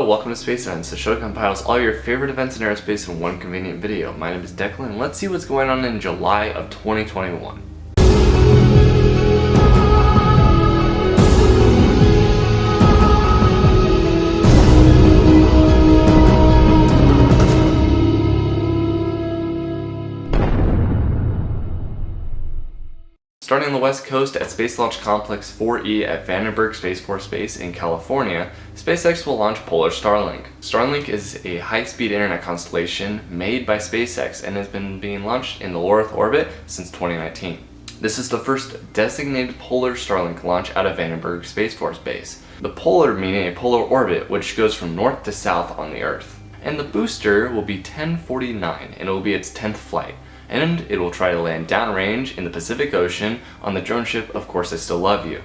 welcome to Space Events, the show that compiles all your favorite events in aerospace in one convenient video. My name is Declan, and let's see what's going on in July of 2021. Starting on the west coast at Space Launch Complex 4E at Vandenberg Space Force Base in California, SpaceX will launch Polar Starlink. Starlink is a high-speed internet constellation made by SpaceX and has been being launched in the low Earth orbit since 2019. This is the first designated Polar Starlink launch out of Vandenberg Space Force Base. The polar meaning a polar orbit which goes from north to south on the Earth. And the booster will be 1049 and it will be its 10th flight. And it will try to land downrange in the Pacific Ocean on the drone ship Of Course I Still Love You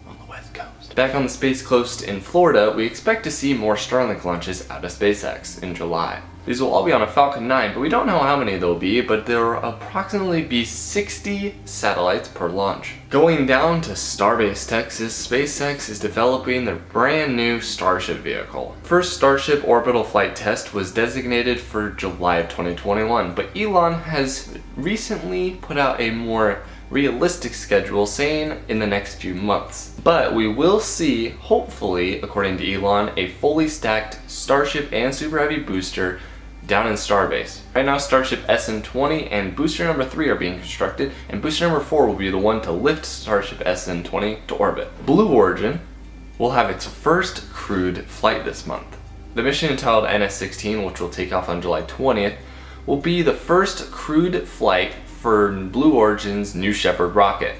on the west coast. Back on the Space Coast in Florida, we expect to see more Starlink launches out of SpaceX in July. These will all be on a Falcon 9, but we don't know how many there will be, but there will approximately be 60 satellites per launch. Going down to Starbase, Texas, SpaceX is developing their brand new Starship vehicle. First Starship Orbital Flight Test was designated for July of 2021, but Elon has recently put out a more realistic schedule saying in the next few months. But we will see, hopefully, according to Elon, a fully stacked Starship and Superheavy booster down in Starbase. Right now Starship SN16 and booster number 3 are being constructed, and booster number 4 will be the one to lift Starship SN20 to orbit. Blue Origin will have its first crewed flight this month. The mission entitled NS16, which will take off on July 20th, will be the first crewed flight for Blue Origin's New Shephard rocket.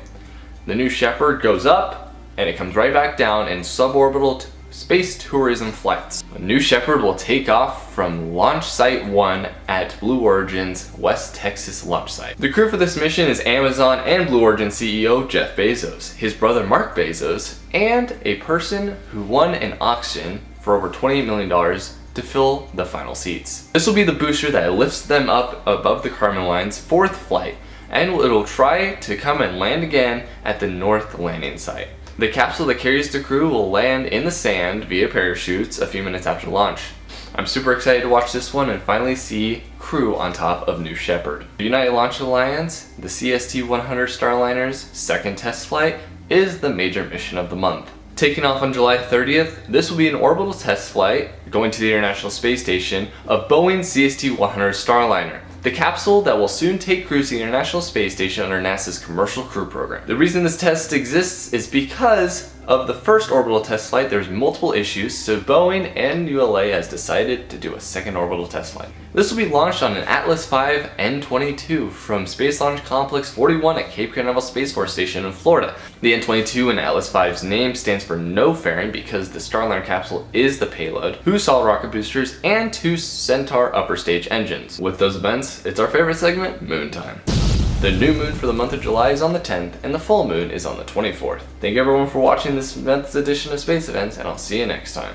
The New Shephard goes up and it comes right back down in suborbital space tourism flights. The New Shephard will take off from Launch Site 1 at Blue Origin's West Texas launch site. The crew for this mission is Amazon and Blue Origin CEO Jeff Bezos, his brother Mark Bezos, and a person who won an auction for over $28 million to fill the final seats. This will be the booster that lifts them up above the Kármán line's 4th flight, and it'll try to come and land again at the North landing site. The capsule that carries the crew will land in the sand via parachutes a few minutes after launch. I'm super excited to watch this one and finally see crew on top of New Shephard. The United Launch Alliance, the CST-100 Starliner's second test flight, is the major mission of the month. Taking off on July 30th, this will be an orbital test flight going to the International Space Station of Boeing's CST-100 Starliner, the capsule that will soon take crews to the International Space Station under NASA's Commercial Crew Program. The reason this test exists is because of the first orbital test flight. There's multiple issues, so Boeing and ULA has decided to do a second orbital test flight. This will be launched on an Atlas V N22 from Space Launch Complex 41 at Cape Canaveral Space Force Station in Florida. The N22 in Atlas V's name stands for no fairing because the Starliner capsule is the payload, 2 solid rocket boosters, and 2 Centaur upper stage engines. With those events, it's our favorite segment, Moon Time. The new moon for the month of July is on the 10th, and the full moon is on the 24th. Thank you everyone for watching this month's edition of Space Events, and I'll see you next time.